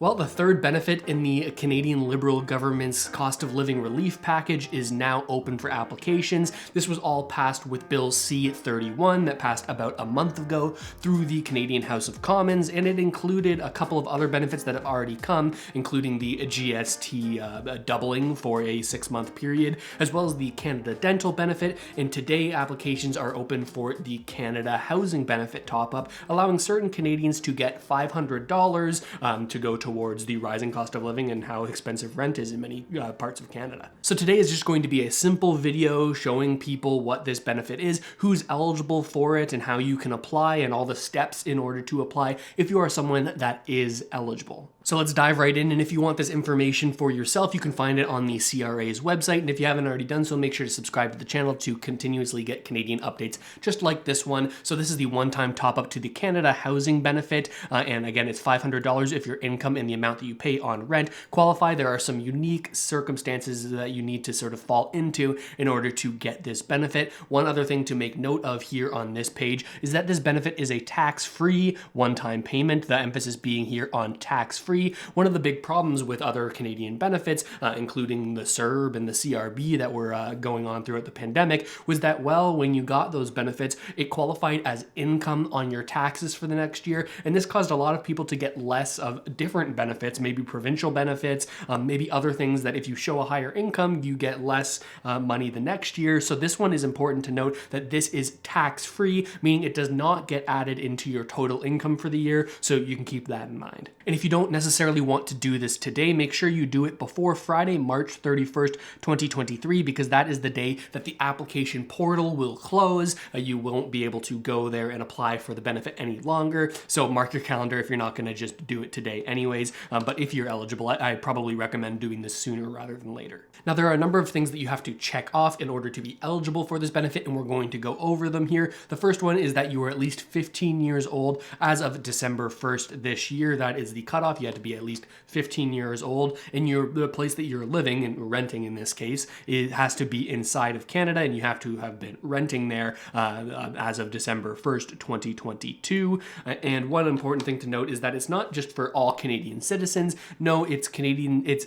Well, the third benefit in the Canadian Liberal government's cost of living relief package is now open for applications. This was all passed with Bill C-31 that passed about a month ago through the Canadian House of Commons, and it included a couple of other benefits that have already come, including the GST doubling for a 6-month period, as well as the Canada Dental benefit, and today applications are open for the Canada Housing Benefit top-up, allowing certain Canadians to get $500 to go towards the rising cost of living and how expensive rent is in many parts of Canada. So today is just going to be a simple video showing people what this benefit is, who's eligible for it, and how you can apply, and all the steps in order to apply if you are someone that is eligible. So let's dive right in, and if you want this information for yourself, you can find it on the CRA's website, and if you haven't already done so, make sure to subscribe to the channel to continuously get Canadian updates just like this one. So this is the one-time top-up to the Canada Housing Benefit, and again, it's $500 if your income and the amount that you pay on rent qualify. There are some unique circumstances that you need to sort of fall into in order to get this benefit. One other thing to make note of here on this page is that this benefit is a tax-free one-time payment, the emphasis being here on tax-free. One of the big problems with other Canadian benefits, including the CERB and the CRB that were going on throughout the pandemic, was that, well, when you got those benefits, it qualified as income on your taxes for the next year, and this caused a lot of people to get less of different benefits, maybe provincial benefits, maybe other things that if you show a higher income, you get less money the next year. So this one is important to note that this is tax-free, meaning it does not get added into your total income for the year, so you can keep that in mind. And if you don't necessarily want to do this today, make sure you do it before Friday, March 31st, 2023, because that is the day that the application portal will close. You won't be able to go there and apply for the benefit any longer. So mark your calendar if you're not going to just do it today anyways. But if you're eligible, I probably recommend doing this sooner rather than later. Now, there are a number of things that you have to check off in order to be eligible for this benefit, and we're going to go over them here. The first one is that you are at least 15 years old as of December 1st this year. That is the cutoff. You have to be at least 15 years old, and the place that you're living and renting in this case, it has to be inside of Canada, and you have to have been renting there as of December 1st, 2022. And one important thing to note is that it's not just for all Canadian citizens. No, it's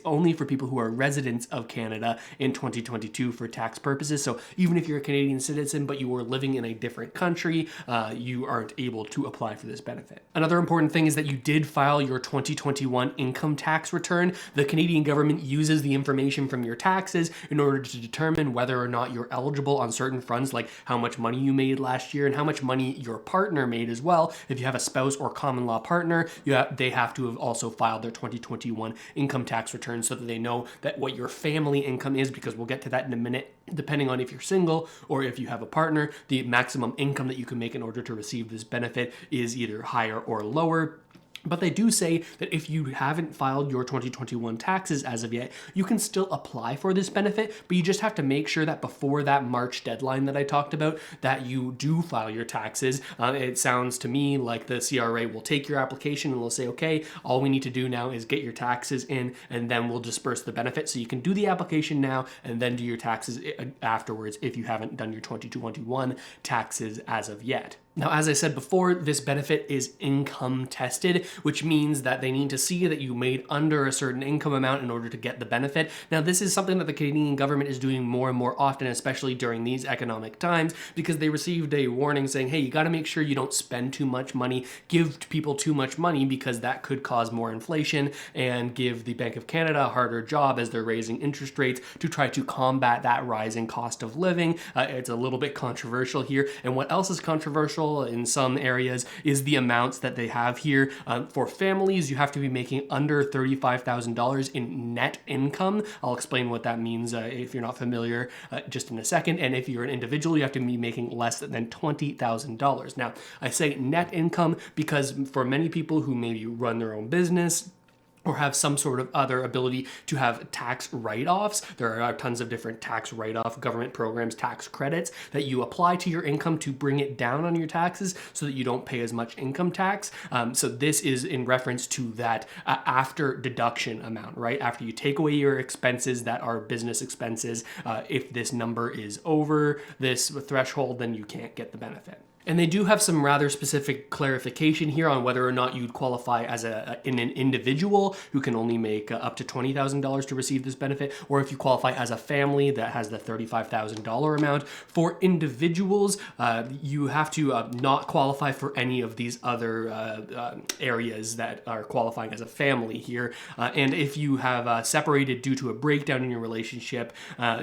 only for people who are residents of Canada in 2022 for tax purposes. So even if you're a Canadian citizen but you were living in a different country, you aren't able to apply for this benefit. Another important thing is that you did file your 2021 income tax return. The Canadian government uses the information from your taxes in order to determine whether or not you're eligible on certain fronts, like how much money you made last year and how much money your partner made as well. If you have a spouse or common law partner, they have to have also filed their 2021 income tax return so that they know that what your family income is, because we'll get to that in a minute. Depending on if you're single or if you have a partner, the maximum income that you can make in order to receive this benefit is either higher or lower. But they do say that if you haven't filed your 2021 taxes as of yet, you can still apply for this benefit, but you just have to make sure that before that March deadline that I talked about, that you do file your taxes. It sounds to me like the CRA will take your application and they'll say, okay, all we need to do now is get your taxes in, and then we'll disperse the benefit. So you can do the application now and then do your taxes afterwards if you haven't done your 2021 taxes as of yet. Now, as I said before, this benefit is income tested, which means that they need to see that you made under a certain income amount in order to get the benefit. Now, this is something that the Canadian government is doing more and more often, especially during these economic times, because they received a warning saying, hey, you got to make sure you don't spend too much money, give people too much money, because that could cause more inflation and give the Bank of Canada a harder job as they're raising interest rates to try to combat that rising cost of living. It's a little bit controversial here. And what else is controversial in some areas is the amounts that they have here. For families, you have to be making under $35,000 in net income. I'll explain what that means if you're not familiar just in a second. And if you're an individual, you have to be making less than $20,000. Now, I say net income because for many people who maybe run their own business, or have some sort of other ability to have tax write-offs. There are tons of different tax write-off government programs, tax credits that you apply to your income to bring it down on your taxes so that you don't pay as much income tax. So this is in reference to that after deduction amount, right? After you take away your expenses that are business expenses, if this number is over this threshold, then you can't get the benefit. And they do have some rather specific clarification here on whether or not you'd qualify as an individual who can only make up to $20,000 to receive this benefit, or if you qualify as a family that has the $35,000 amount. For individuals, you have to not qualify for any of these other areas that are qualifying as a family here. And if you have separated due to a breakdown in your relationship,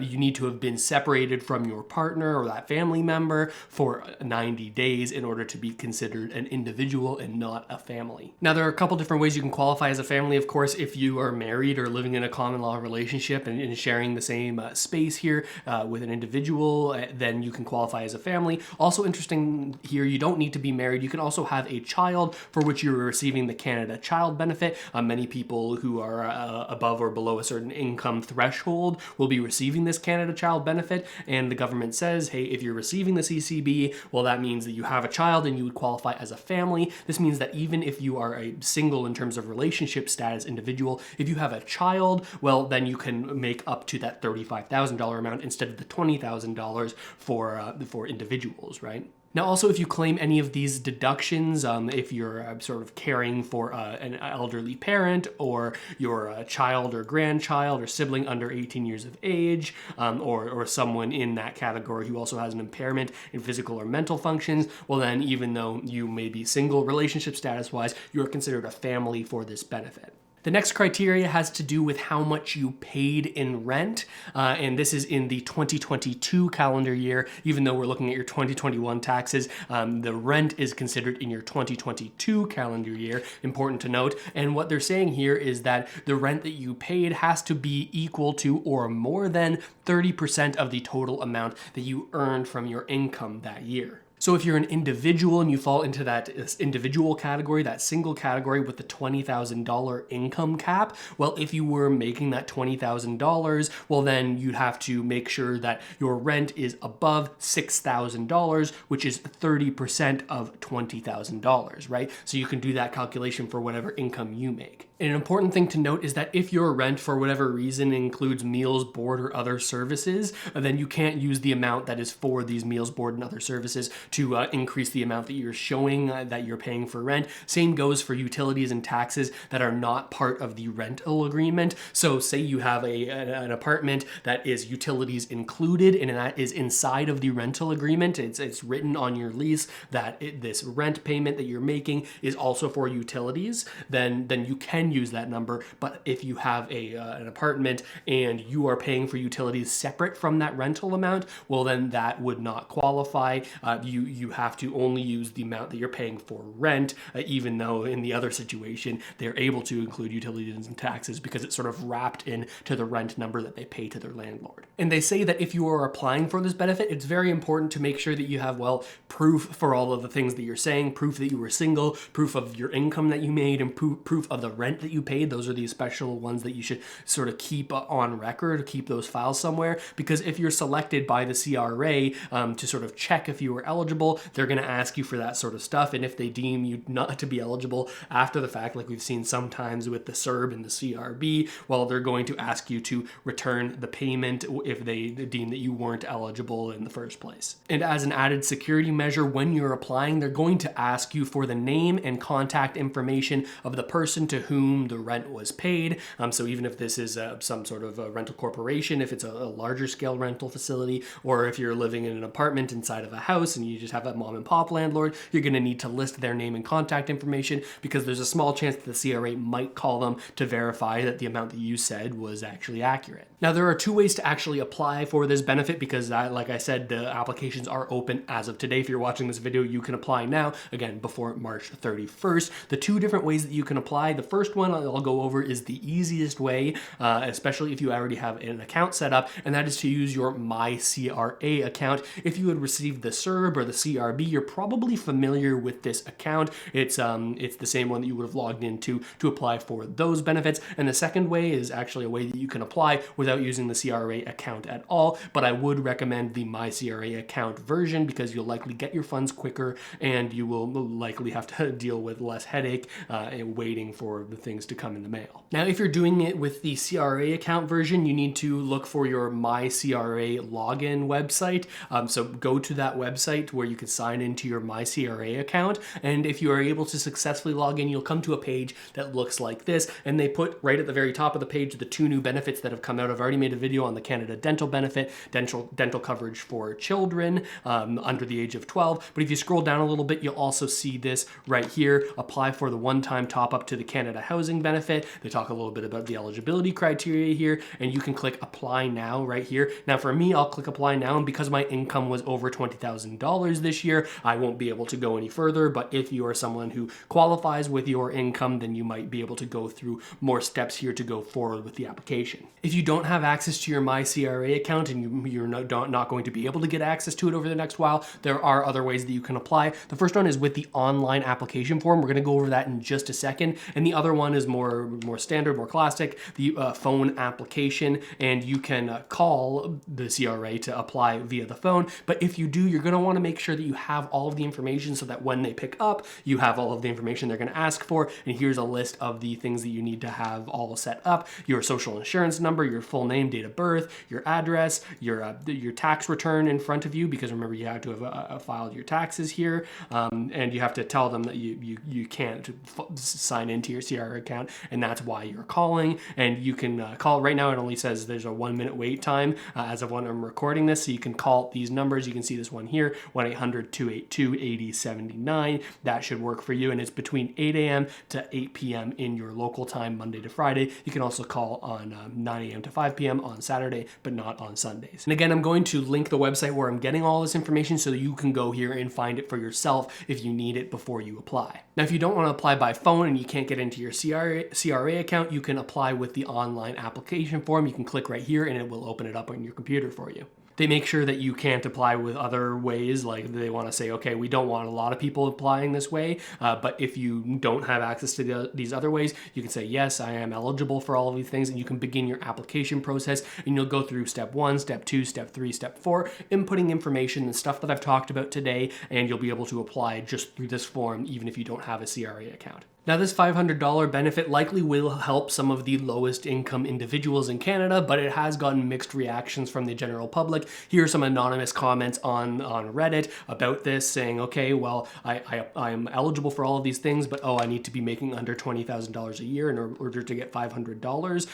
you need to have been separated from your partner or that family member for 90 days in order to be considered an individual and not a family. Now, there are a couple different ways you can qualify as a family. Of course, if you are married or living in a common law relationship and sharing the same space here with an individual, then you can qualify as a family. Also interesting here, you don't need to be married. You can also have a child for which you're receiving the Canada Child Benefit. Many people who are above or below a certain income threshold will be receiving this Canada Child Benefit, and the government says, hey, if you're receiving the CCB, well, that means that you have a child and you would qualify as a family. This means that even if you are a single in terms of relationship status individual, if you have a child, well, then you can make up to that $35,000 amount instead of the $20,000 for individuals, right? Now, also, if you claim any of these deductions, if you're sort of caring for an elderly parent, or your child or grandchild or sibling under 18 years of age, or someone in that category who also has an impairment in physical or mental functions, well then, even though you may be single relationship status-wise, you are considered a family for this benefit. The next criteria has to do with how much you paid in rent, and this is in the 2022 calendar year. Even though we're looking at your 2021 taxes, the rent is considered in your 2022 calendar year, important to note. And what they're saying here is that the rent that you paid has to be equal to or more than 30% of the total amount that you earned from your income that year. So if you're an individual and you fall into that individual category, that single category with the $20,000 income cap, well, if you were making that $20,000, well, then you'd have to make sure that your rent is above $6,000, which is 30% of $20,000, right? So you can do that calculation for whatever income you make. And an important thing to note is that if your rent, for whatever reason, includes meals, board, or other services, then you can't use the amount that is for these meals, board, and other services to increase the amount that you're showing that you're paying for rent. Same goes for utilities and taxes that are not part of the rental agreement. So say you have an apartment that is utilities included, and that is inside of the rental agreement. It's written on your lease that this rent payment that you're making is also for utilities, then you can use that number. But if you have an apartment and you are paying for utilities separate from that rental amount, well, then that would not qualify. You have to only use the amount that you're paying for rent, even though in the other situation, they're able to include utilities and taxes because it's sort of wrapped into the rent number that they pay to their landlord. And they say that if you are applying for this benefit, it's very important to make sure that you have, well, proof for all of the things that you're saying, proof that you were single, proof of your income that you made, and proof of the rent that you paid. Those are the special ones that you should sort of keep on record, keep those files somewhere, because if you're selected by the CRA to sort of check if you were eligible, they're going to ask you for that sort of stuff. And if they deem you not to be eligible after the fact, like we've seen sometimes with the CERB and the CRB, well, they're going to ask you to return the payment if they deem that you weren't eligible in the first place. And as an added security measure, when you're applying, they're going to ask you for the name and contact information of the person to whom the rent was paid. So even if this is some sort of a rental corporation, if it's a larger scale rental facility, or if you're living in an apartment inside of a house and you just have a mom and pop landlord, you're going to need to list their name and contact information, because there's a small chance that the CRA might call them to verify that the amount that you said was actually accurate. Now, there are two ways to actually apply for this benefit, because like I said, the applications are open as of today. If you're watching this video, you can apply now, again, before March 31st. The two different ways that you can apply, the first one I'll go over is the easiest way, especially if you already have an account set up, and that is to use your MyCRA account. If you had received the CERB or the CRB, you're probably familiar with this account. It's the same one that you would have logged into to apply for those benefits. And the second way is actually a way that you can apply without using the CRA account at all, but I would recommend the MyCRA account version, because you'll likely get your funds quicker and you will likely have to deal with less headache waiting for the things to come in the mail. Now, if you're doing it with the CRA account version, you need to look for your MyCRA login website. So go to that website to where you can sign into your MyCRA account. And if you are able to successfully log in, you'll come to a page that looks like this. And they put right at the very top of the page the 2 new benefits that have come out. I've already made a video on the Canada Dental benefit, dental coverage for children under the age of 12. But if you scroll down a little bit, you'll also see this right here. Apply for the one-time top up to the Canada Housing benefit. They talk a little bit about the eligibility criteria here, and you can click apply now right here. Now for me, I'll click apply now, and because my income was over $20,000 this year, I won't be able to go any further. But if you are someone who qualifies with your income, then you might be able to go through more steps here to go forward with the application. If you don't have access to your MyCRA account and you're not going to be able to get access to it over the next while, there are other ways that you can apply. The first one is with the online application form. We're going to go over that in just a second. And the other one is more standard, more classic, the phone application. And you can call the CRA to apply via the phone. But if you do, you're going to want to make sure that you have all of the information so that when they pick up, you have all of the information they're going to ask for. And here's a list of the things that you need to have all set up: your social insurance number, your full name, date of birth, your address, your tax return in front of you, because remember, you have to have filed your taxes here, and you have to tell them that you can't sign into your CRA account, and that's why you're calling. And you can call right now. It only says there's a 1-minute wait time as of when I'm recording this, so you can call these numbers. You can see this one here, 1-800-282-8079. That should work for you, and it's between 8 a.m. to 8 p.m. in your local time, Monday to Friday. You can also call on 9 a.m. to 5 p.m. on Saturday, but not on Sundays. And again, I'm going to link the website where I'm getting all this information so that you can go here and find it for yourself if you need it before you apply. Now, if you don't want to apply by phone and you can't get into your CRA account, you can apply with the online application form. You can click right here and it will open it up on your computer for you. They make sure that you can't apply with other ways. Like, they want to say, okay, we don't want a lot of people applying this way, but if you don't have access to these other ways, you can say, yes, I am eligible for all of these things, and you can begin your application process, and you'll go through step 1, step 2, step 3, step 4, inputting information and stuff that I've talked about today, and you'll be able to apply just through this form, even if you don't have a CRA account. Now, this $500 benefit likely will help some of the lowest income individuals in Canada, but it has gotten mixed reactions from the general public. Here are some anonymous comments on Reddit about this, saying, okay, well, I'm eligible for all of these things, but I need to be making under $20,000 a year in order to get $500.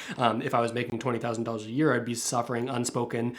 If I was making $20,000 a year, I'd be suffering unspoken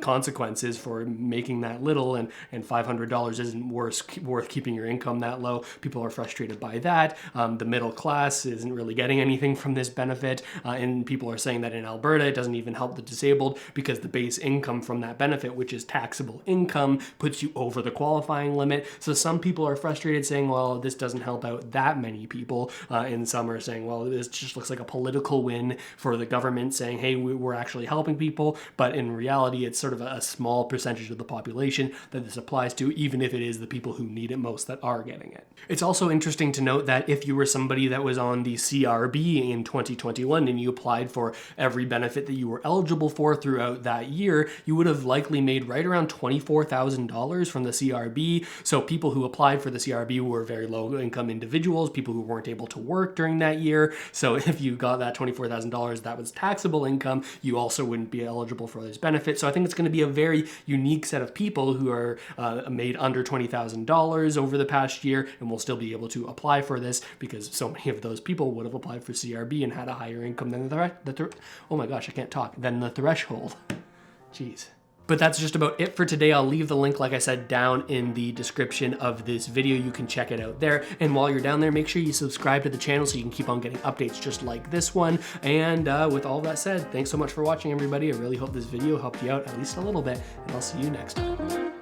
consequences for making that little, and $500 isn't worth keeping your income that low. People are frustrated by that. The middle class isn't really getting anything from this benefit, and people are saying that in Alberta it doesn't even help the disabled because the base income from that benefit, which is taxable income, puts you over the qualifying limit. So some people are frustrated, saying, well, this doesn't help out that many people, and some are saying, well, this just looks like a political win for the government, saying, hey, we're actually helping people, but in reality it's sort of a small percentage of the population that this applies to, even if it is the people who need it most that are getting it. It's also interesting to note that if you were somebody that was on the CRB in 2021 and you applied for every benefit that you were eligible for throughout that year, you would have likely made right around $24,000 from the CRB. So people who applied for the CRB were very low income individuals, people who weren't able to work during that year. So if you got that $24,000 that was taxable income, you also wouldn't be eligible for this benefit. So I think it's going to be a very unique set of people who are made under $20,000 over the past year and will still be able to apply for this, because so many of those people would have applied for CRB and had a higher income than the threshold. Jeez. But that's just about it for today. I'll leave the link, like I said, down in the description of this video. You can check it out there. And while you're down there, make sure you subscribe to the channel so you can keep on getting updates just like this one. And with all that said, thanks so much for watching, everybody. I really hope this video helped you out at least a little bit, and I'll see you next time.